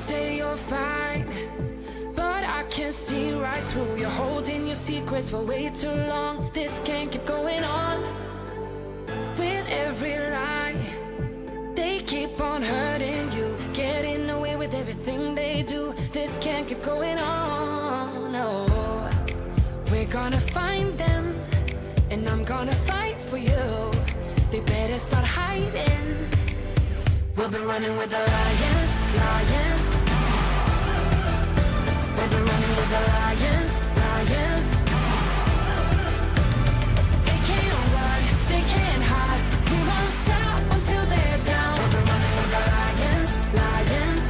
say you're fine, but I can see right through. You're holding your secrets for way too long. This can't keep going on. With every lie, they keep on hurting you, getting away with everything they do. This can't keep going on, no. We're gonna find them, and I'm gonna fight for you. They better start hiding. We'll be running with the lions, lions. We'll be running with the lions, lions. They can't run, they can't hide. We won't stop until they're down. We'll be running with the lions, lions.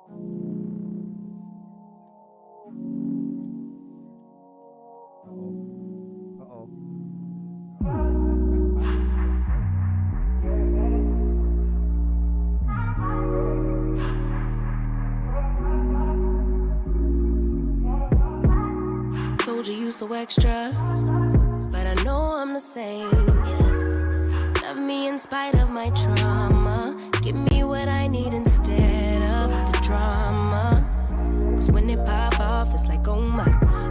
Uh-oh. Told you so extra, but I know I'm the same. Yeah. Love me in spite of my trauma. Give me what I need instead of the drama. Cause when it pop off, it's like, oh my.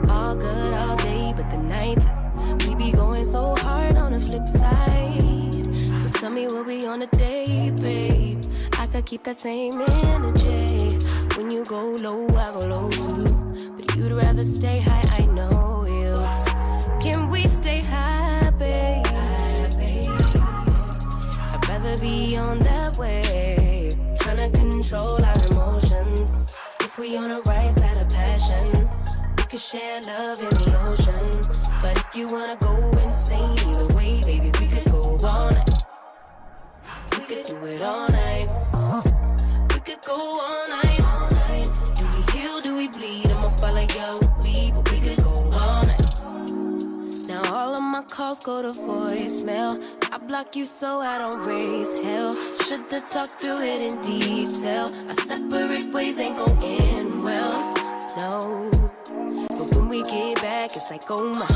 All good all day, but the night we be going so hard on the flip side. So tell me what we on a day, babe. I could keep that same energy. When you go low, I go low too. But you'd rather stay high, I know you. Can we stay high, babe? I'd rather be on that wave. Tryna control our emotions. If we on the right side of passion, we could share love in the ocean. But if you wanna go insane either way, baby, we could go all night. We could do it all night. We could go all night, all night. Do we heal, do we bleed? I'ma follow your lead, but we could go all night. Now all of my calls go to voicemail. I block you so I don't raise hell. Should've talked through it in detail. Our separate ways ain't gon' end well, no. But when we get back, it's like, oh my.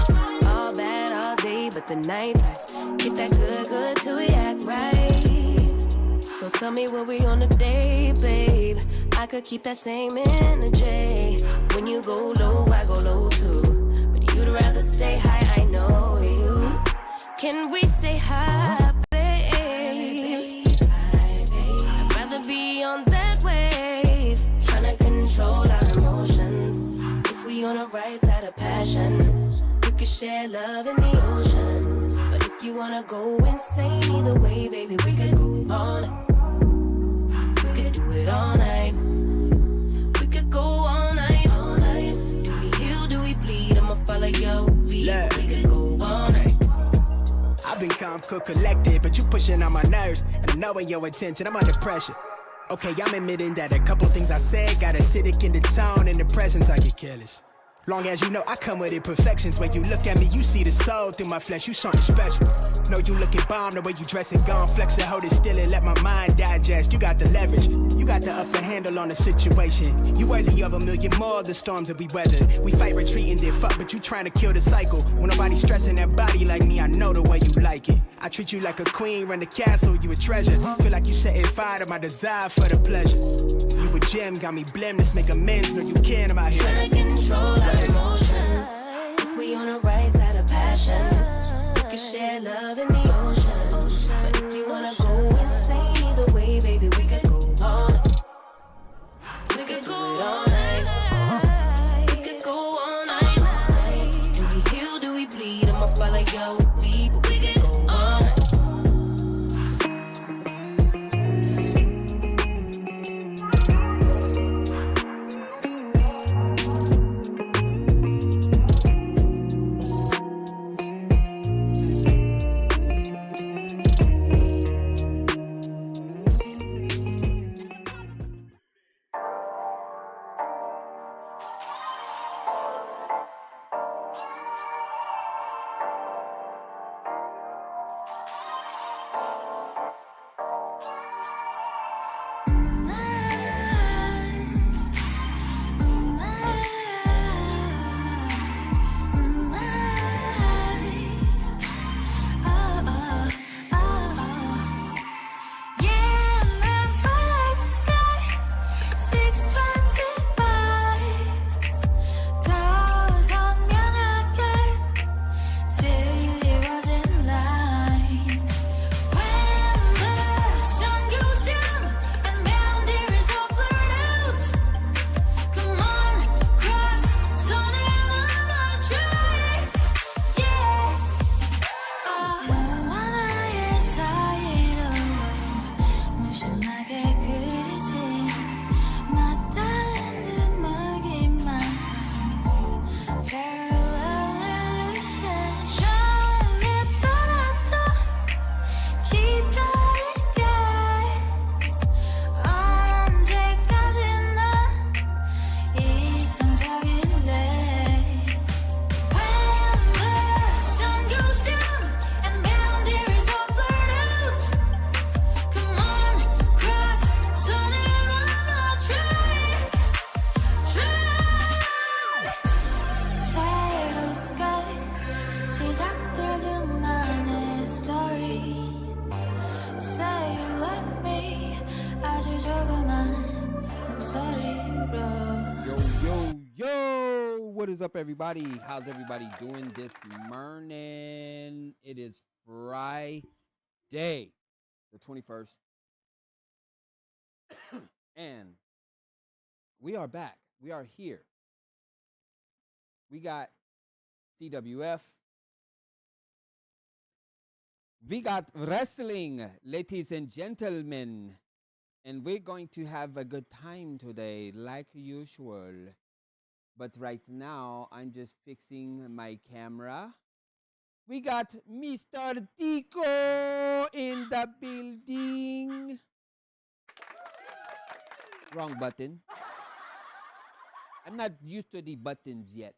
All bad all day, but the night I get that good till we act right. So tell me what we on a day, babe. I could keep that same energy. When you go low, I go low too. You'd rather stay high, I know you. Can we stay high, babe? I'd rather be on that wave. Tryna control our emotions. If we on the right side of passion, we could share love in the ocean. But if you wanna go insane either way, baby, we could go all night. We could do it all night. We could go all night, all night. Do we heal, do we bleed? I'ma follow your lead. We could go all night. I've been calm, cool, collected, but you pushing on my nerves. And I'm knowing your intention, I'm under pressure. Okay, I'm admitting that a couple things I said got acidic in the tone. In the presence, I get careless. Long as you know I come with imperfections. When you look at me, you see the soul through my flesh. You something special. Know you looking bomb, the way you dress it, gone flex it, hold it still and let my mind digest. You got the leverage, you got the upper handle on the situation. You worthy of a million more of the storms that we weathered. We fight, retreating, then fuck, but you trying to kill the cycle. When nobody stressing that body like me, I know the way you like it. I treat you like a queen, run the castle, you a treasure. Feel like you setting fire to my desire for the pleasure. You a gem, got me blem, let's make amends. Know you can, I'm out here trying to control our emotions. If we on the right side of passion, we can share love in the ocean. But if you wanna go insane either way, baby, we could go all night. We could do it all night. We could go all night. Do we heal, do we bleed? I'ma follow your lead, but we could go all night. What is up, everybody? How's everybody doing this morning? It is Friday, the 21st. And we are back. We are here. We got CWF. We got wrestling, ladies and gentlemen. And we're going to have a good time today, like usual. But right now, I'm just fixing my camera. We got Mr. Tico in the building. Wrong button. I'm not used to the buttons yet,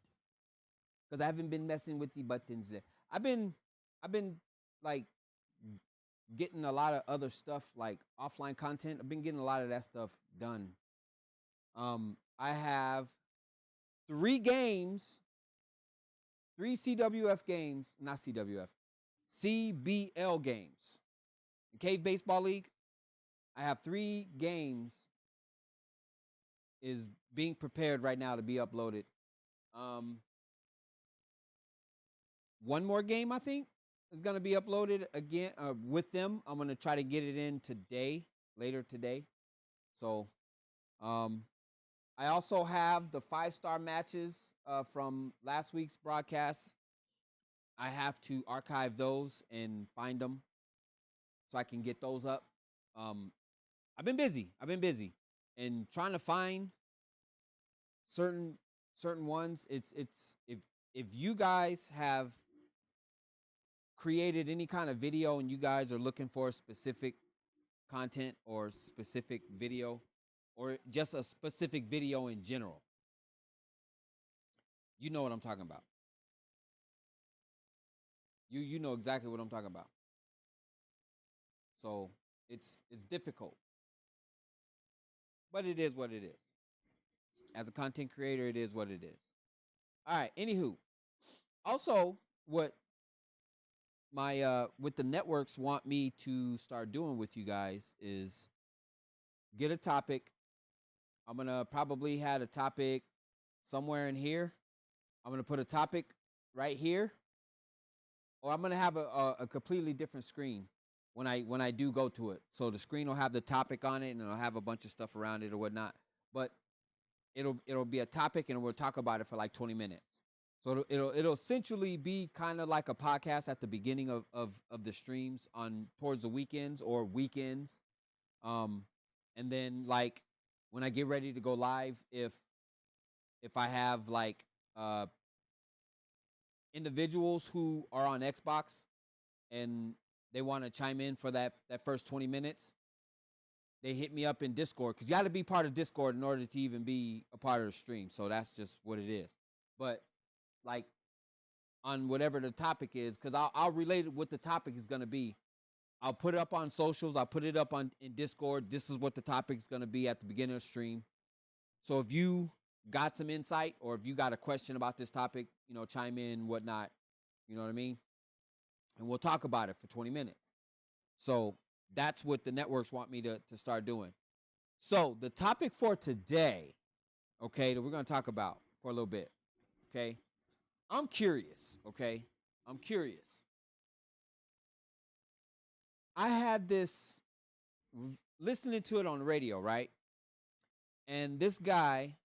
because I haven't been messing with the buttons yet. I've been like getting a lot of other stuff, like offline content. I've been getting a lot of that stuff done. I have 3 games, 3 CWF games, not CWF, CBL games. The Cave Baseball League, I have 3 games is being prepared right now to be uploaded. One more game, I think, is going to be uploaded again with them. I'm going to try to get it in today, later today. So, I also have the 5-star matches from last week's broadcast. I have to archive those and find them so I can get those up. I've been busy and trying to find certain ones. It's if you guys have created any kind of video and you guys are looking for specific content or specific video, or just a specific video in general, you know what I'm talking about. You know exactly what I'm talking about. So it's difficult, but it is what it is. As a content creator, it is what it is. All right. Anywho, also what my what the networks want me to start doing with you guys is get a topic. I'm going to probably have a topic somewhere in here. I'm going to put a topic right here. Or I'm going to have a completely different screen when I do go to it. So the screen will have the topic on it, and it'll have a bunch of stuff around it or whatnot. But it'll be a topic, and we'll talk about it for like 20 minutes. So it'll essentially be kind of like a podcast at the beginning of the streams on towards the weekends or weekends. And then like when I get ready to go live, if I have like individuals who are on Xbox and they want to chime in for that first 20 minutes, they hit me up in Discord, because you got to be part of Discord in order to even be a part of the stream. So that's just what it is. But like on whatever the topic is, because I'll relate it what the topic is going to be. I'll put it up on socials. I'll put it up in Discord. This is what the topic is going to be at the beginning of the stream. So if you got some insight, or if you got a question about this topic, chime in, whatnot. You know what I mean? And we'll talk about it for 20 minutes. So that's what the networks want me to start doing. So the topic for today, okay, that we're going to talk about for a little bit, okay? I'm curious, okay? I'm curious. I had this, listening to it on the radio, right? And this guy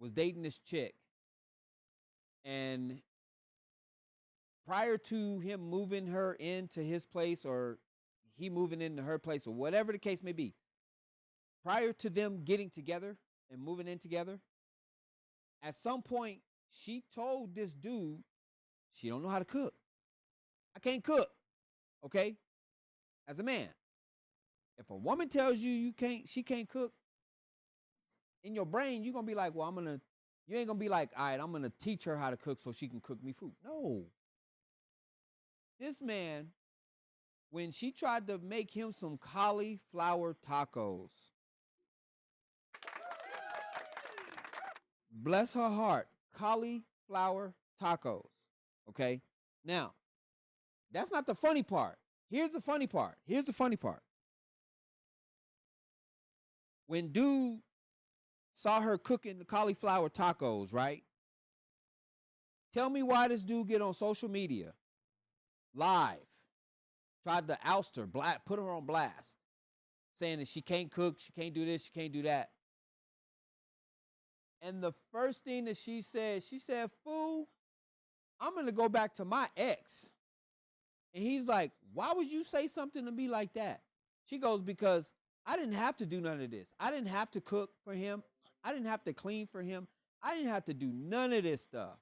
was dating this chick. And prior to him moving her into his place, or he moving into her place, or whatever the case may be, prior to them getting together and moving in together, at some point, she told this dude she don't know how to cook. I can't cook, okay? As a man, if a woman tells you she can't cook, in your brain, you're going to be like, well, you ain't going to be like, all right, I'm going to teach her how to cook so she can cook me food. No. This man, when she tried to make him some cauliflower tacos, bless her heart, cauliflower tacos, okay? Now, that's not the funny part. Here's the funny part. When dude saw her cooking the cauliflower tacos, right? Tell me why this dude get on social media live, tried to oust her, put her on blast, saying that she can't cook, she can't do this, she can't do that. And the first thing that she said, fool, I'm going to go back to my ex. And he's like, why would you say something to me like that? She goes, because I didn't have to do none of this. I didn't have to cook for him. I didn't have to clean for him. I didn't have to do none of this stuff.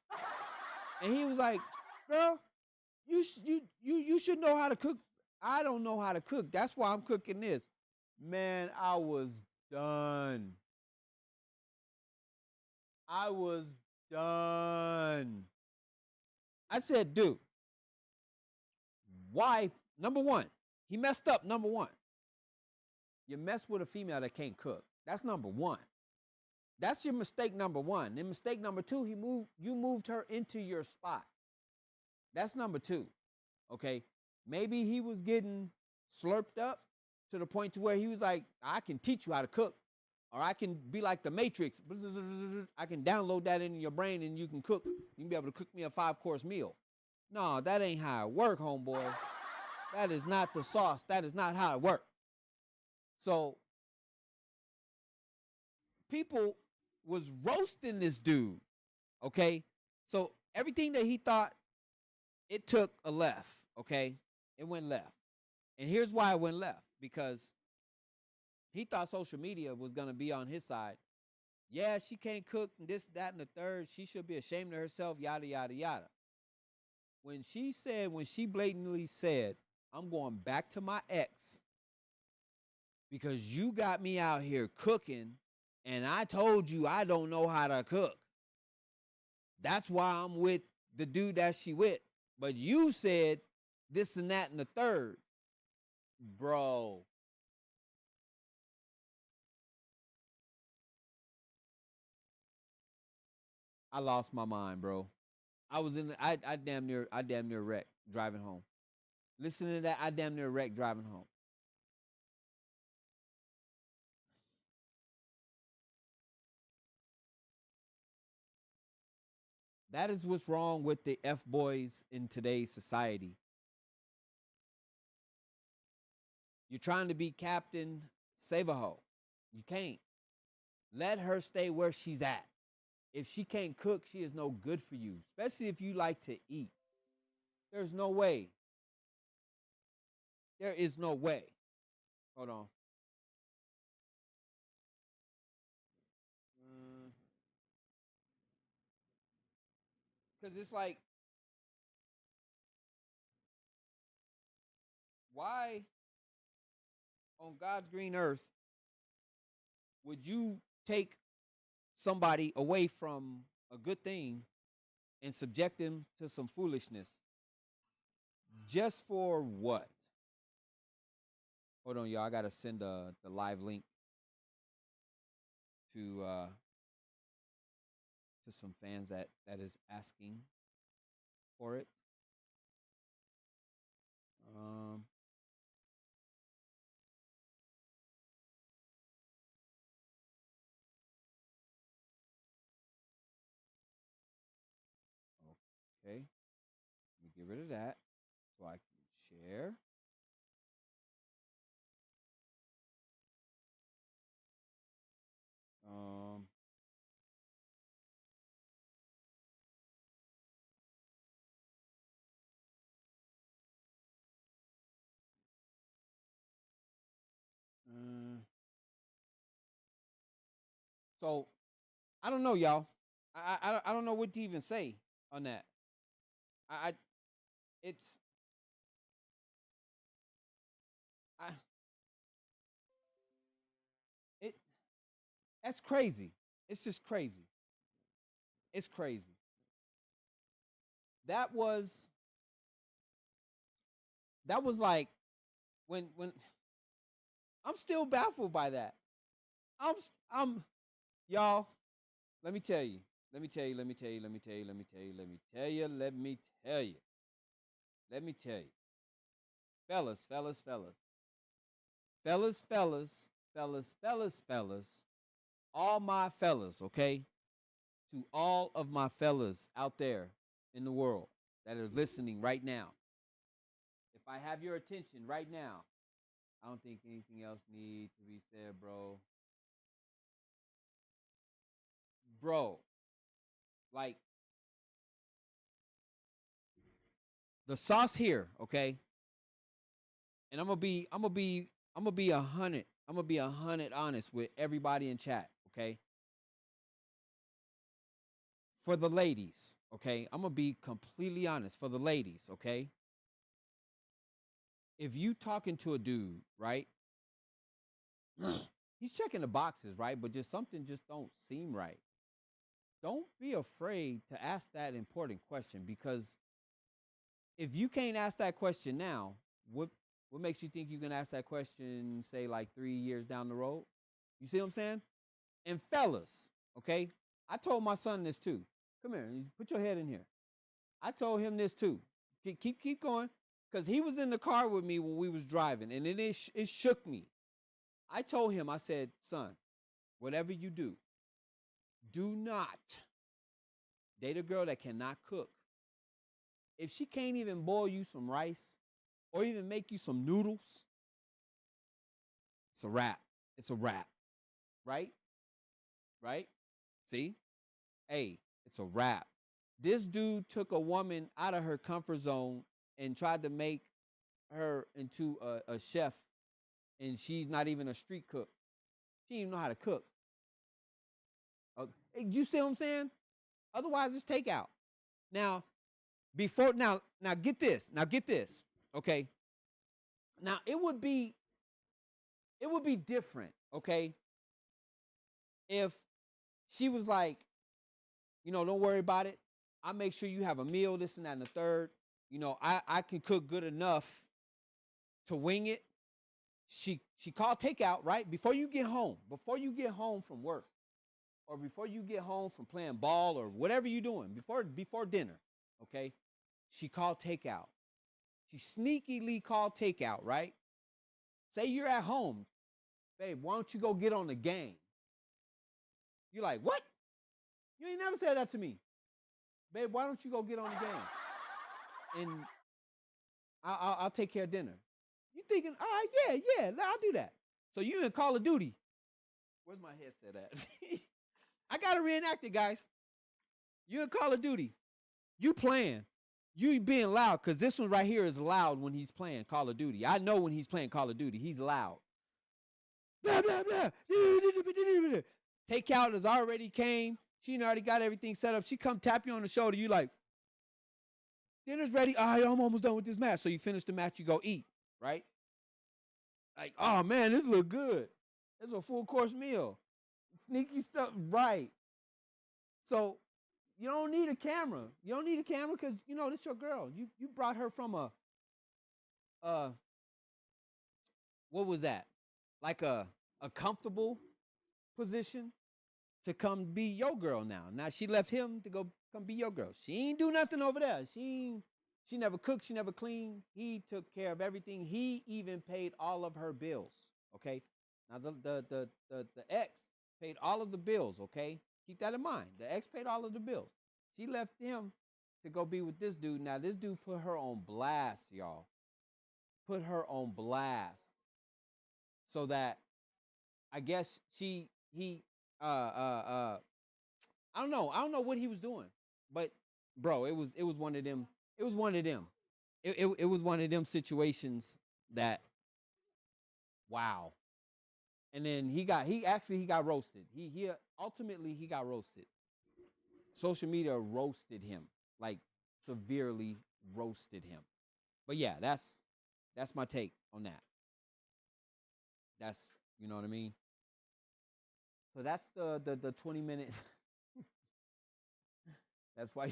And he was like, girl, you should know how to cook. I don't know how to cook. That's why I'm cooking this. Man, I was done. I was done. I said, dude, why? Number one, he messed up. Number one, you mess with a female that can't cook. That's number one. That's your mistake number one. Then mistake number two, you moved her into your spot. That's number two. Okay, maybe he was getting slurped up to the point to where he was like, I can teach you how to cook, or I can be like the Matrix. I can download that into your brain and you can cook. You can be able to cook me a 5-course meal. No, that ain't how it work, homeboy. That is not the sauce. That is not how it works. So people was roasting this dude, okay? So everything that he thought, it took a left, okay? It went left. And here's why it went left. Because he thought social media was going to be on his side. Yeah, she can't cook, and this, that, and the third. She should be ashamed of herself, yada, yada, yada. When she blatantly said, I'm going back to my ex because you got me out here cooking, and I told you I don't know how to cook. That's why I'm with the dude that she with. But you said this and that and the third. Bro. I lost my mind, bro. I was I damn near wrecked driving home. Listening to that, I damn near wrecked driving home. That is what's wrong with the F-boys in today's society. You're trying to be Captain Save-A-Ho. You can't. Let her stay where she's at. If she can't cook, she is no good for you, especially if you like to eat. There's no way. There is no way. Hold on. Because it's like, why on God's green earth would you take somebody away from a good thing and subject them to some foolishness? Just for what? Hold on, y'all. I gotta send the live link to some fans that is asking for it. Okay, let me get rid of that so I can share. So I don't know, y'all. I don't know what to even say on that. I it's I it that's crazy. It's just crazy. It's crazy. That was like when I'm still baffled by that. I'm y'all, let me tell you. Let me tell you. Let me tell you. Let me tell you. Let me tell you. Let me tell you. Let me tell you. Let me tell you. Fellas, fellas, fellas. Fellas, fellas, fellas, fellas, fellas. All my fellas, okay? To all of my fellas out there in the world that are listening right now, if I have your attention right now, I don't think anything else needs to be said, bro. Bro, like the sauce here, okay? And I'm gonna be 100. I'm gonna be 100 honest with everybody in chat, okay? For the ladies, okay? I'm gonna be completely honest for the ladies, okay? If you talking to a dude, right? He's checking the boxes, right? But just something just don't seem right. Don't be afraid to ask that important question, because if you can't ask that question now, what makes you think you can ask that question, say, like 3 years down the road? You see what I'm saying? And fellas, okay, I told my son this too. Come here, put your head in here. I told him this too. Keep going, because he was in the car with me when we was driving, and it shook me. I told him, I said, son, whatever you do, do not date a girl that cannot cook. If she can't even boil you some rice or even make you some noodles, it's a wrap. It's a wrap. Right? Right? See? Hey, it's a wrap. This dude took a woman out of her comfort zone and tried to make her into a chef, and she's not even a street cook. She didn't even know how to cook. You see what I'm saying? Otherwise, it's takeout. Now, now get this. Now get this. Okay. Now it would be different, okay, if she was like, don't worry about it. I'll make sure you have a meal, this and that and the third. I can cook good enough to wing it. She called takeout, right? Before you get home from work, or before you get home from playing ball or whatever you're doing, before dinner, okay? She called takeout. She sneakily called takeout, right? Say you're at home. Babe, why don't you go get on the game? You're like, what? You ain't never said that to me. Babe, why don't you go get on the game? And I'll take care of dinner. You thinking, all right, yeah, I'll do that. So you in Call of Duty. Where's my headset at? I got to reenact it, guys. You in Call of Duty. You playing. You being loud, because this one right here is loud when he's playing Call of Duty. I know when he's playing Call of Duty, he's loud. Blah, blah, blah. Takeout has already came. She already got everything set up. She come tap you on the shoulder. You like, dinner's ready. All right, I'm almost done with this match. So you finish the match, you go eat, right? Like, oh, man, this look good. It's a full course meal. Sneaky stuff, right. So you don't need a camera. You don't need a camera because, this your girl. You brought her from what was that? Like a comfortable position to come be your girl now. Now she left him to go come be your girl. She ain't do nothing over there. She never cooked. She never cleaned. He took care of everything. He even paid all of her bills. Okay. Now the ex paid all of the bills. Okay. Keep that in mind. The ex paid all of the bills. She left him to go be with this dude. Now this dude put her on blast, y'all. Put her on blast. So that I guess I don't know what he was doing, but bro, it was one of them. It was one of them. It was one of them situations that, wow. And then he got roasted. He ultimately got roasted. Social media roasted him, like severely roasted him. But yeah, that's my take on that. That's, you know what I mean? So that's the 20 minutes. That's why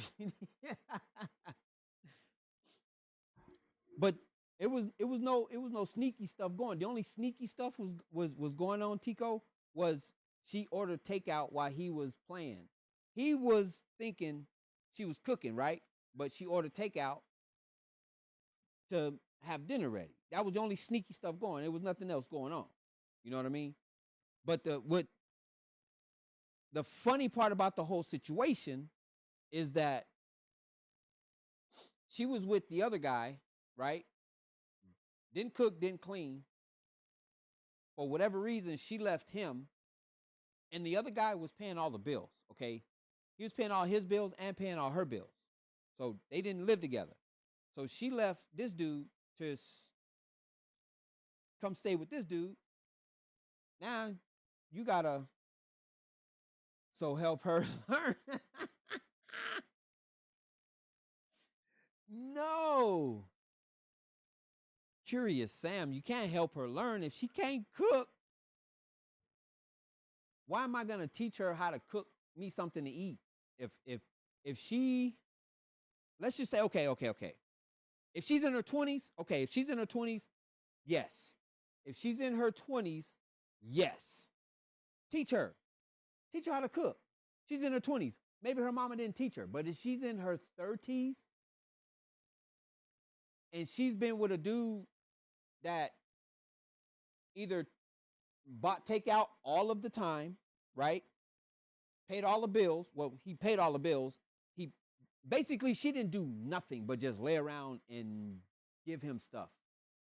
But it was no sneaky stuff going. The only sneaky stuff was going on, Tico, was she ordered takeout while he was playing. He was thinking she was cooking, right? But she ordered takeout to have dinner ready. That was the only sneaky stuff going. There was nothing else going on. You know what I mean? But the funny part about the whole situation is that She was with the other guy, right? Didn't cook, didn't clean. For whatever reason, she left him, and the other guy was paying all the bills, okay? He was paying all his bills and paying all her bills. So they didn't live together. So she left this dude to come stay with this dude. Now you gotta help her learn. No. Curious Sam, you can't help her learn if she can't cook. Why am I gonna teach her how to cook me something to eat? If she, let's just say, okay. If she's in her 20s, okay. If she's in her 20s, yes. If she's in her 20s, yes. Teach her how to cook. She's in her 20s. Maybe her mama didn't teach her, but if she's in her 30s and she's been with a dude that either bought takeout all of the time, right? Paid all the bills. Well, he paid all the bills. He basically, she didn't do nothing but just lay around and give him stuff.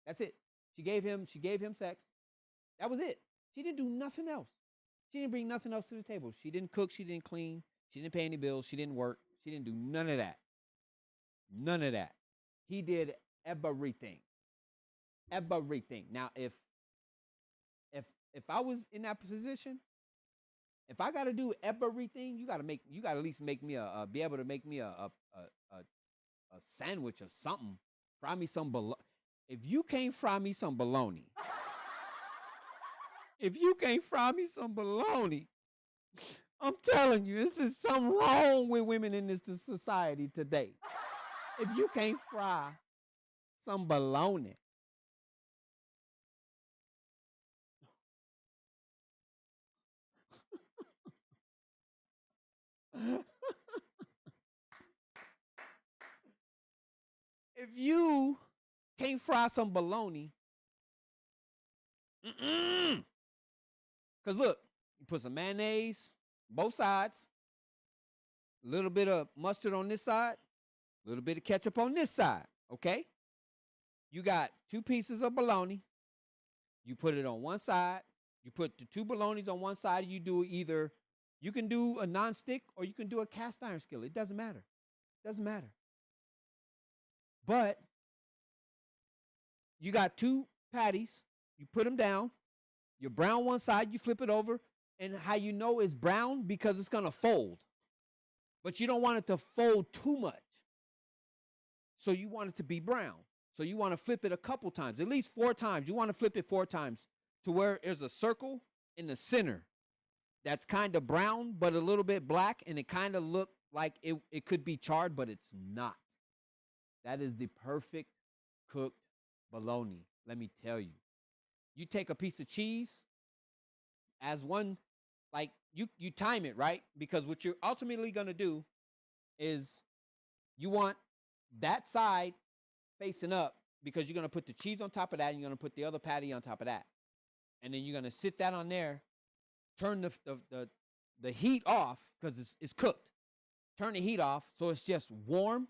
That's it. She gave him sex. That was it. She didn't do nothing else. She didn't bring nothing else to the table. She didn't cook. She didn't clean. She didn't pay any bills. She didn't work. She didn't do none of that. None of that. He did everything. Everything. Now, if I was in that position, if I got to do everything, you got to at least make me be able to make me a sandwich or something. Fry me some bologna. If you can't fry me some bologna, I'm telling you, this is something wrong with women in this society today. If you can't fry some bologna, if you can't fry some bologna, because look, you put some mayonnaise, both sides, a little bit of mustard on this side, a little bit of ketchup on this side, okay? You got 2 pieces of bologna. You put it on one side. You put the 2 bolognas on one side. You do either, you can do a nonstick or you can do a cast iron skillet. It doesn't matter. Doesn't matter. But you got 2 patties. You put them down. You brown one side. You flip it over. And how you know it's brown? Because it's going to fold. But you don't want it to fold too much. So you want it to be brown. So you want to flip it a couple times, at least 4 times. You want to flip it 4 times to where there's a circle in the center that's kind of brown but a little bit black, and it kind of look like it could be charred, but it's not. That is the perfect cooked bologna, let me tell you. You take a piece of cheese as one, like you time it, right? Because what you're ultimately going to do is you want that side facing up, because you're going to put the cheese on top of that, and you're going to put the other patty on top of that. And then you're going to sit that on there, turn the heat off, because it's cooked. Turn the heat off so it's just warm.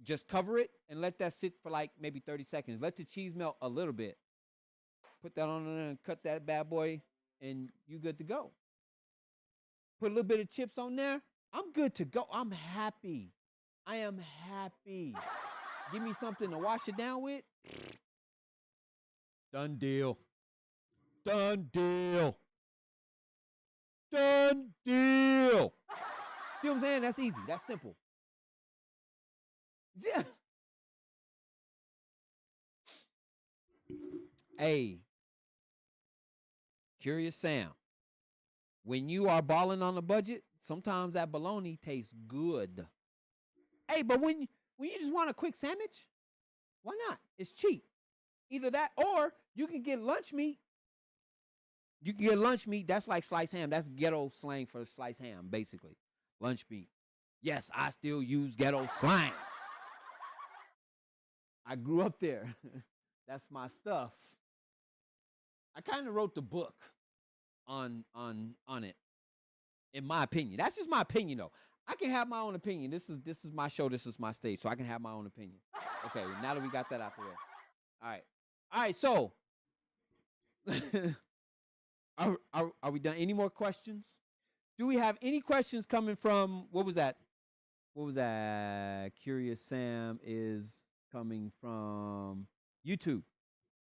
Just cover it and let that sit for like maybe 30 seconds. Let the cheese melt a little bit. Put that on there and cut that bad boy, and you good to go. Put a little bit of chips on there. I'm good to go. I'm happy. I am happy. Give me something to wash it down with. Done deal. Done deal. Done deal. See what I'm saying? That's easy. That's simple. Yeah. Hey, Curious Sam. When you are balling on a budget, sometimes that bologna tastes good. Hey, but when you just want a quick sandwich, why not? It's cheap. Either that or you can get lunch meat. You can get lunch meat. That's like sliced ham. That's ghetto slang for sliced ham, basically. Lunch meat. Yes, I still use ghetto slang. I grew up there. That's my stuff. I kind of wrote the book on it, in my opinion. That's just my opinion, though. I can have my own opinion. This is my show. This is my stage, so I can have my own opinion. Okay, now that we got that out the way. All right. So, are we done? Any more questions? Do we have any questions coming from what was that? What was that? Curious Sam is coming from YouTube.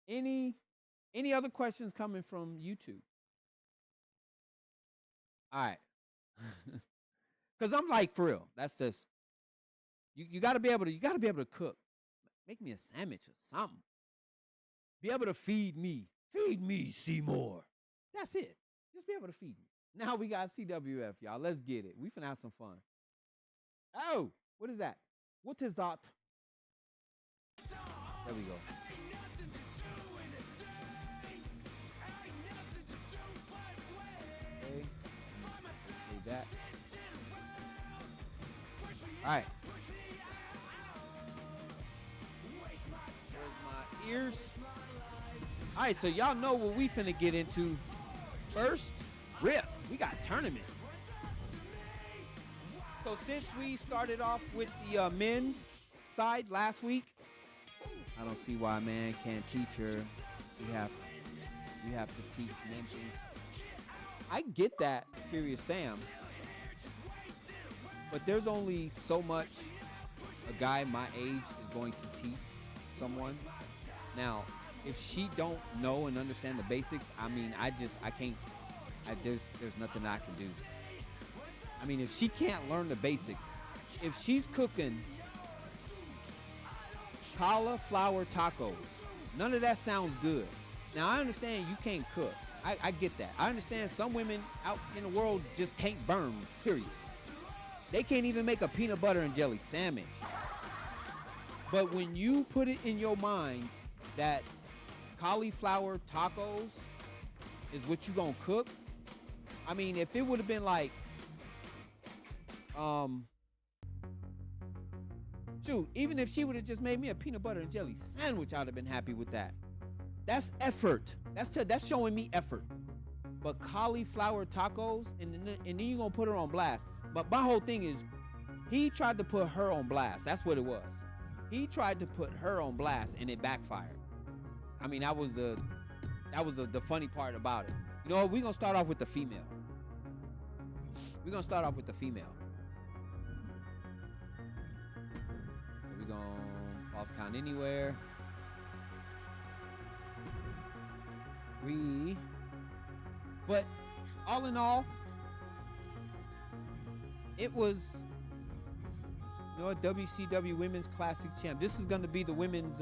Any other questions coming from YouTube? All right. Cause I'm like, for real, that's just you gotta be able to cook. Make me a sandwich or something. Be able to feed me. Feed me, Seymour. That's it. Just be able to feed me. Now we got CWF, y'all. Let's get it. We finna have some fun. Oh, what is that? What is that? There we go. Okay. Save that. All right. Where's my ears? All right, so y'all know what we finna get into. First, rip. We got tournament. So since we started off with the men's side last week, I don't see why a man can't teach her. We have to teach men things. I get that, Curious Sam, but there's only so much a guy my age is going to teach someone. Now, if she don't know and understand the basics, I mean, I can't. There's nothing I can do. I mean, if she can't learn the basics, if she's cooking cauliflower tacos, none of that sounds good. Now, I understand you can't cook. I get that. I understand some women out in the world just can't burn, period. They can't even make a peanut butter and jelly sandwich. But when you put it in your mind that cauliflower tacos is what you gonna cook, I mean, if it would have been like, shoot, even if she would have just made me a peanut butter and jelly sandwich, I'd have been happy with that. That's effort. That's showing me effort. But cauliflower tacos, and then you're gonna put her on blast. But my whole thing is, he tried to put her on blast. That's what it was. He tried to put her on blast, and it backfired. I mean, that was the funny part about it. You know what? We're gonna start off with the female. We're gonna start off with the female. We're gonna pause count anywhere. But all in all, it was, you know, a WCW Women's Classic Champ. This is going to be the women's,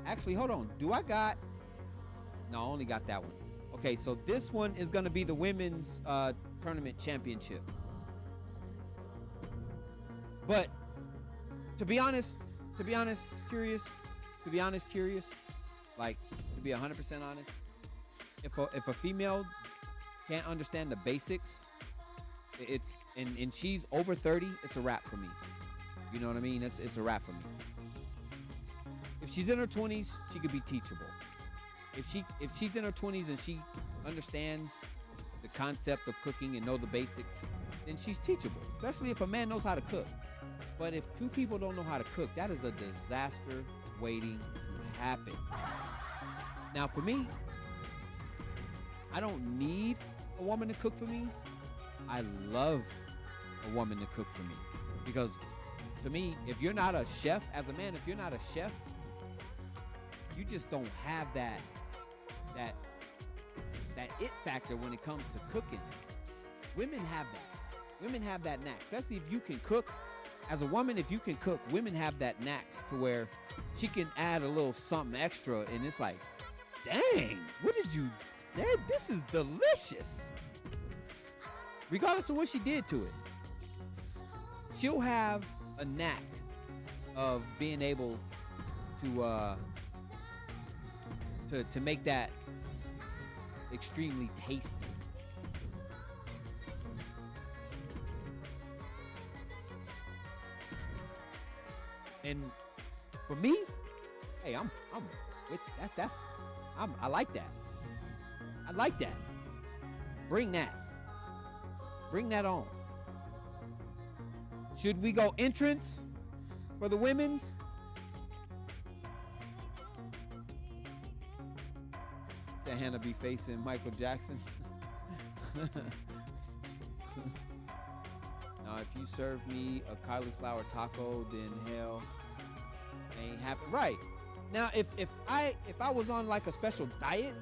actually, hold on. No, I only got that one. Okay, so this one is going to be the women's tournament championship. But to be honest, curious, like, to be 100% honest, if a female can't understand the basics, and she's over 30, it's a wrap for me. You know what I mean? It's a wrap for me. If she's in her 20s, she could be teachable. If she's in her 20s and she understands the concept of cooking and know the basics, then she's teachable. Especially if a man knows how to cook. But if two people don't know how to cook, that is a disaster waiting to happen. Now, for me, I don't need a woman to cook for me. I love a woman to cook for me. Because to me, if you're not a chef, as a man, if you're not a chef, you just don't have that it factor when it comes to cooking. Women have that. Women have that knack. Especially if you can cook. As a woman, if you can cook, women have that knack to where she can add a little something extra, and it's like, dang, what did you... This is delicious. Regardless of what she did to it, she'll have a knack of being able to make that extremely tasty. And for me, hey, I'm with that. I like that. I like that. Bring that on. Should we go entrance for the women's? That Hannah be facing Michael Jackson. Now, if you serve me a cauliflower taco, then hell ain't happen. Right. Now, if I was on like a special diet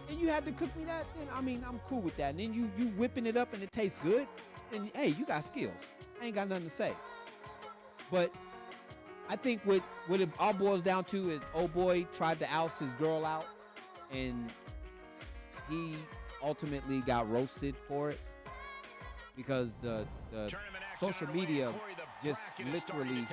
and you had to cook me that, then I mean I'm cool with that. And then you whipping it up and it tastes good, then hey, you got skills. I ain't got nothing to say. But I think what it all boils down to is old boy tried to oust his girl out, and he ultimately got roasted for it because the social media just literally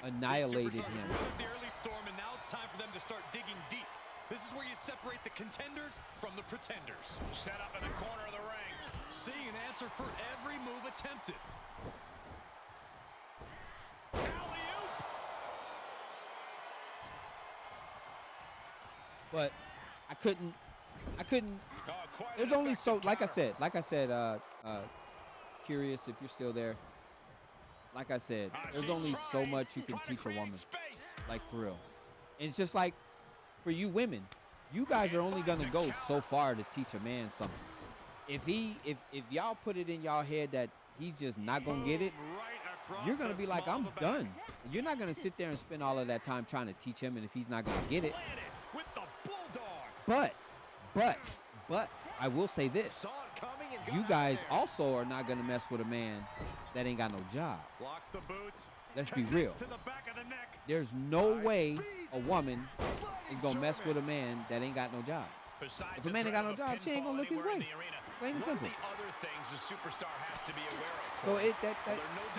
annihilated him. The early storm, and now it's time for them to start digging deep. This is where you separate the contenders from the pretenders. Set up in the corner of the ring. Seeing an answer for every move attempted. Alley-oop. But I couldn't. There's only so, like I said, curious if you're still there. Like I said, there's only so much you can teach a woman, like for real. And it's just like for you women, you guys are only gonna go so far to teach a man something. If y'all put it in y'all head that he's just not gonna get it, you're gonna be like, I'm done. You're not gonna sit there and spend all of that time trying to teach him, and if he's not gonna get it. But I will say this. You guys also are not going to mess with a man that ain't got no job. Let's be real. There's no way a woman is going to mess with a man that ain't got no job. If a man ain't got no job, she ain't going to look his way. Plain and simple. So you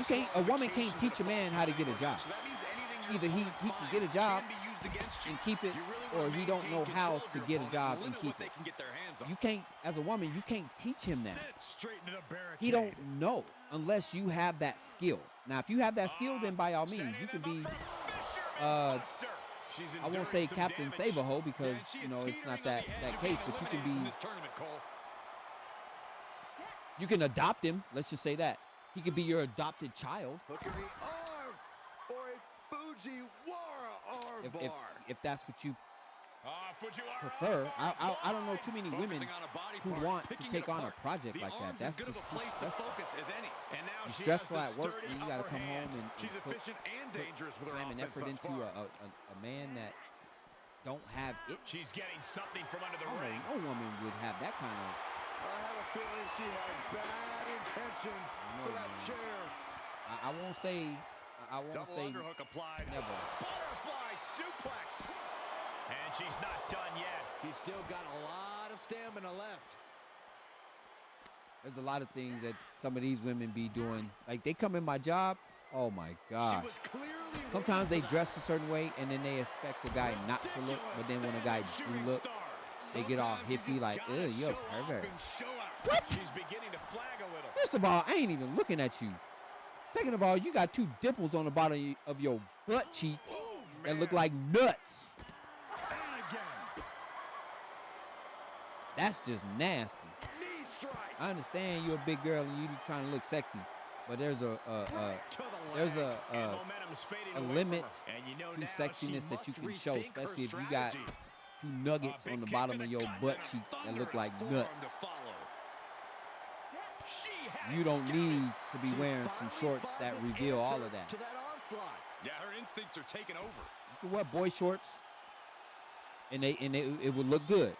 can't. A woman can't teach a man how to get a job. Either he can get a job and keep it, or he don't know how to get a job and keep it. You can't, as a woman, you can't teach him that. He don't know unless you have that skill. Now, if you have that skill, then by all means, you can be, I won't say Captain Save-A-Ho because, you know, it's not that case, but you can be, you can adopt him. Let's just say that. He could be your adopted child. Look at the arm for a Fujiwara arm bar. If that's what you prefer. I don't know too many women who want to take on a project like that. That's just too stressful. You're stressful at work, and you got to come home and put time and effort into a man that don't have it. She's getting something from under the ring. No woman would have that kind of. I have a feeling she has bad intentions for that chair. I won't say. I won't say underhook applied. Never. Butterfly suplex. And she's not done yet. She's still got a lot of stamina left. There's a lot of things that some of these women be doing. Like, they come in my job. Oh, my God. Sometimes they dress a certain way, and then they expect the guy not to look. But then when a guy do look, they get all hippie like, ew, you're a pervert. What? She's beginning to flag a little. First of all, I ain't even looking at you. Second of all, you got two dimples on the bottom of your butt cheeks that look like nuts. That's just nasty. I understand you're a big girl and you trying to look sexy, but there's a limit to sexiness that you can show, especially if you got two nuggets on the bottom of your butt cheeks that look like nuts. You don't need to be wearing some shorts that reveal all of that. Yeah, her instincts are taking over. You can wear boy shorts, and it would look good.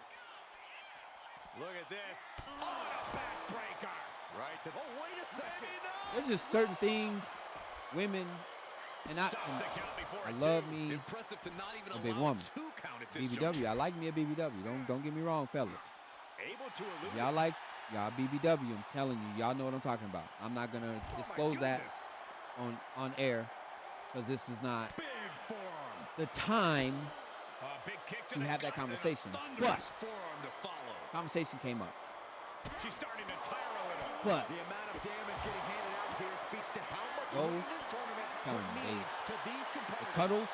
Look at this. Oh, a backbreaker. Right to. Oh, wait a second. There's just certain things, women, and I love me Impressive to not even a big woman. BBW. I like me a BBW. Don't get me wrong, fellas. Able to Y'all like y'all BBW. I'm telling you, y'all know what I'm talking about. I'm not gonna disclose that on air because this is not the time to have that conversation. But conversation came up. She's starting to tire a little. But the amount of damage getting handed out here speaks to how much this tournament would mean to these competitors. The cuddles.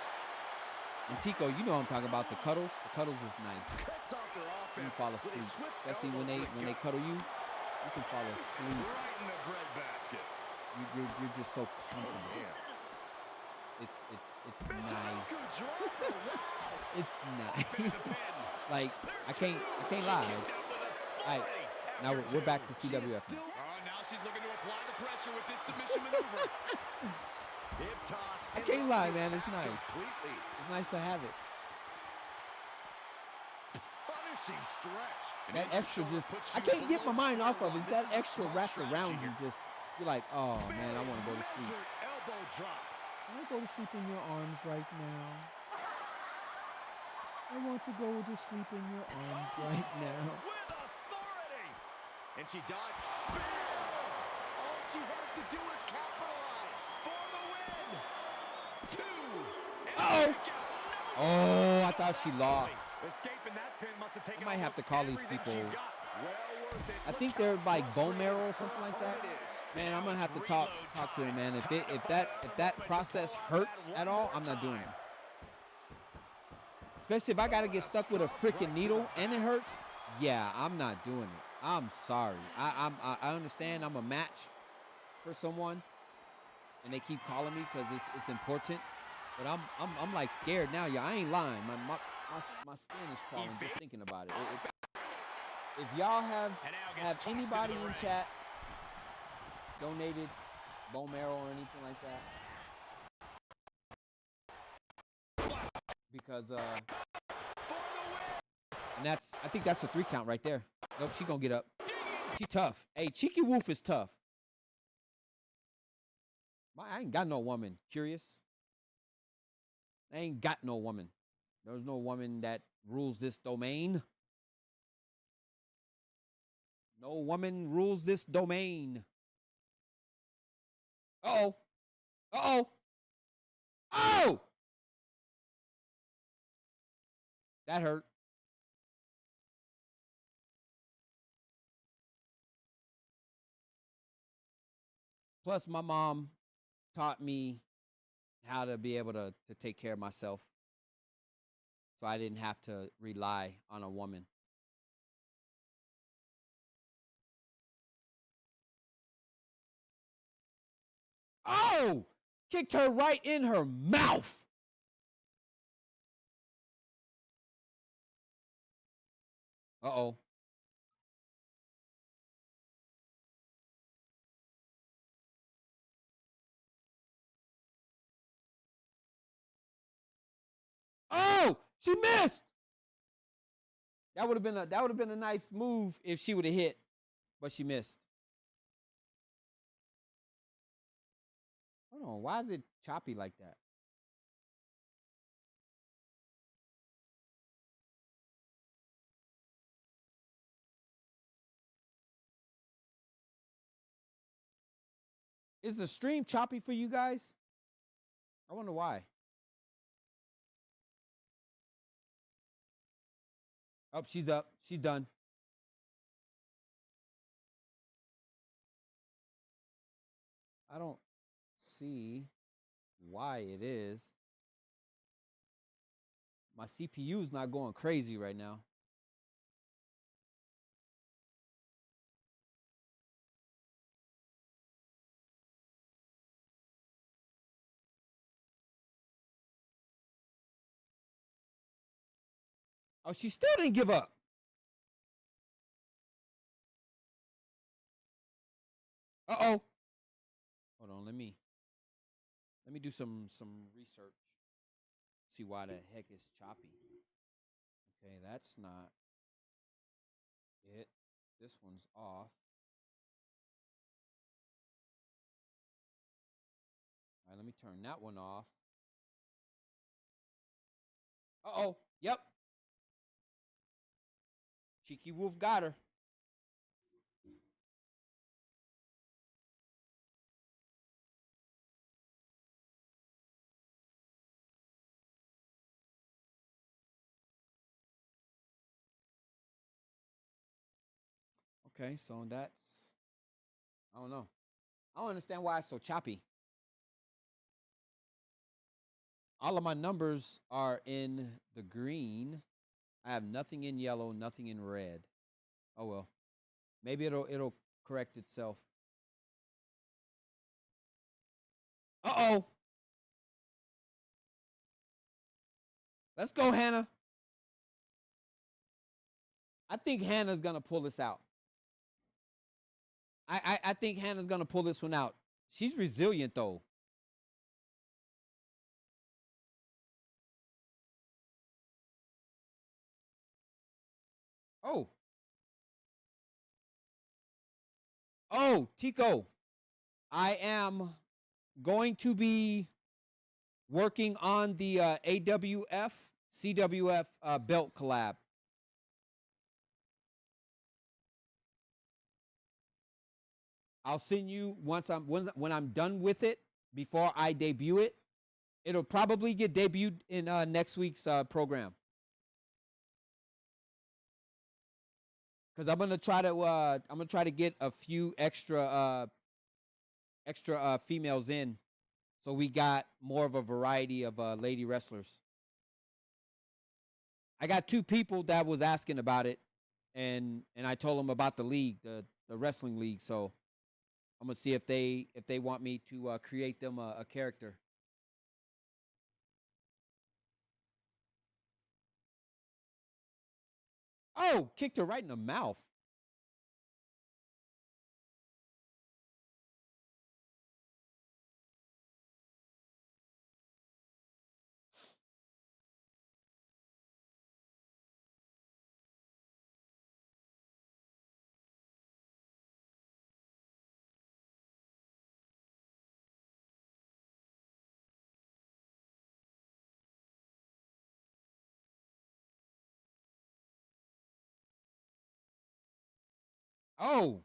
And Tico, you know what I'm talking about. The cuddles. The cuddles is nice. Cuts off their offense. You can fall asleep. Especially when they cuddle you, you can fall asleep. Right in the breadbasket. you're just so comfortable. It's nice. It's nice. Like I can't lie. All right, now we're back to CWF. Now she's looking to apply the pressure with this submission maneuver. Hip toss. I can't lie, man. It's nice. It's nice to have it. Punishing stretch. That extra just, I can't get my mind off of it. It's that extra wrapped around you. Just, you're like, oh man, I want to go to sleep. Elbow drop. I want to go to sleep in your arms right now. I want to go to sleep in your arms right now. With authority. And she dodged. Spear. All she has to do is capitalize for the win. 2. Uh-oh. Oh, I thought she lost. Escaping that pin must have taken I might have to call these everything people. she's got. Well worth it. I think they're like bone marrow or something like that. Man, I'm gonna have to talk to them, man. If that process hurts at all, I'm not doing it. Especially if I gotta get stuck with a freaking needle and it hurts. Yeah, I'm not doing it. I'm sorry. I understand I'm a match for someone, and they keep calling me because it's important. But I'm like scared now. Yeah, I ain't lying. My skin is crawling just thinking about it. If y'all have anybody in chat donated bone marrow or anything like that, because and I think that's a 3 count right there. Nope, she gonna get up. She tough. Hey, Cheeky Wolf is tough. I ain't got no woman. Curious. I ain't got no woman. There's no woman that rules this domain. No woman rules this domain. Uh-oh. Uh-oh. Oh! That hurt. Plus, my mom taught me how to be able to take care of myself. So I didn't have to rely on a woman. Oh! Kicked her right in her mouth. Uh-oh. Oh! She missed! That would have been a nice move if she would have hit, but she missed. Hold on, why is it choppy like that? Is the stream choppy for you guys? I wonder why. Oh, she's up. She's done. I don't see why it is. My CPU is not going crazy right now. Oh, she still didn't give up. Uh-oh. Hold on, let me do some research. See why the heck it's choppy. Okay, that's not it. This one's off. All right, let me turn that one off. Uh-oh. Yep. Cheeky Wolf got her. Okay, so that's, I don't know. I don't understand why it's so choppy. All of my numbers are in the green. I have nothing in yellow, nothing in red. Oh well. Maybe it'll correct itself. Uh-oh. Let's go, Hannah. I think Hannah's going to pull this out. I think Hannah's going to pull this one out. She's resilient, though. Oh. Oh, Tico. I am going to be working on the AWF, CWF belt collab. I'll send you when I'm done with it before I debut it. It'll probably get debuted in next week's program. Because I'm gonna try to get a few extra females in, so we got more of a variety of lady wrestlers. I got 2 people that was asking about it, and I told them about the league, the wrestling league. So I'm gonna see if they want me to create them a character. Oh, kicked her right in the mouth. Oh,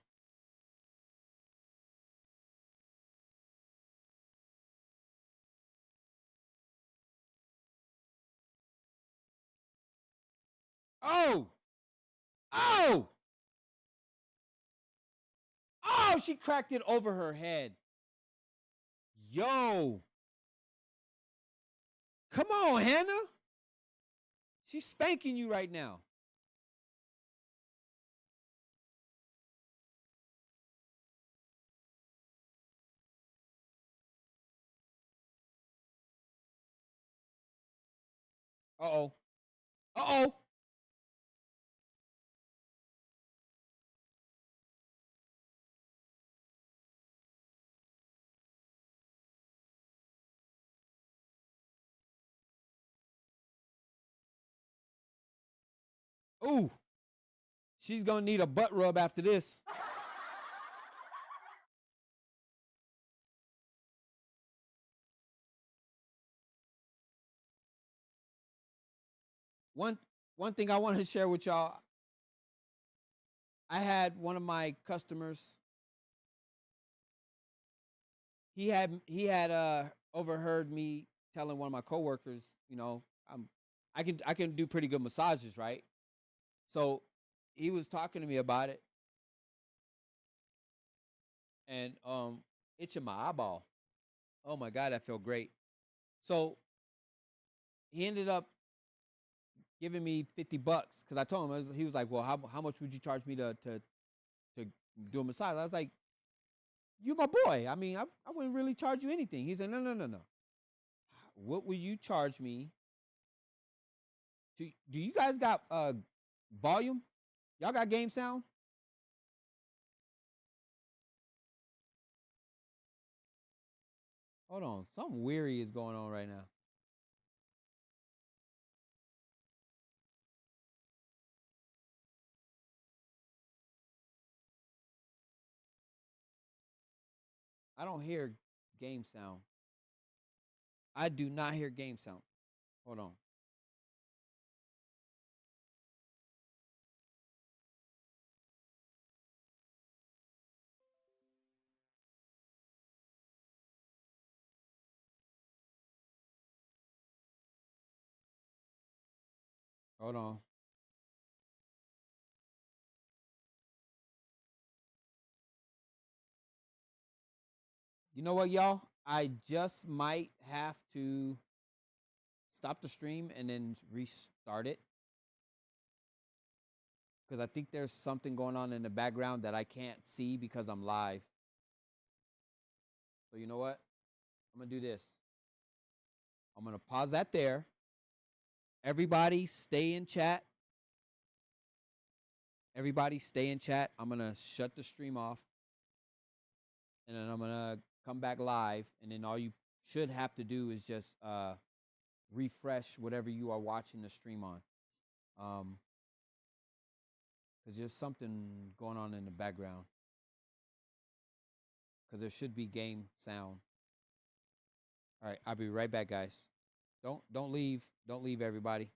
oh, oh, oh! She cracked it over her head. Yo, come on, Hannah. She's spanking you right now. Uh-oh. Uh-oh. Ooh. She's going to need a butt rub after this. One thing I want to share with y'all. I had one of my customers. He had overheard me telling one of my coworkers, I can do pretty good massages, right? So he was talking to me about it, and itching my eyeball. Oh my god, that felt great. So he ended up giving me $50 because I told him, he was like, well, how much would you charge me to do a massage? I was like, you my boy. I mean, I wouldn't really charge you anything. He said, no. What will you charge me? Do you guys got volume? Y'all got game sound? Hold on. Something weary is going on right now. I don't hear game sound. I do not hear game sound. Hold on. Hold on. You know what, y'all? I just might have to stop the stream and then restart it because I think there's something going on in the background that I can't see because I'm live. So you know what? I'm gonna do this. I'm gonna pause that there. Everybody stay in chat. Everybody stay in chat. I'm gonna shut the stream off. And then I'm gonna come back live. And then all you should have to do is just refresh whatever you are watching the stream on. Because there's something going on in the background. Because there should be game sound. All right, I'll be right back, guys. Don't leave. Don't leave, everybody.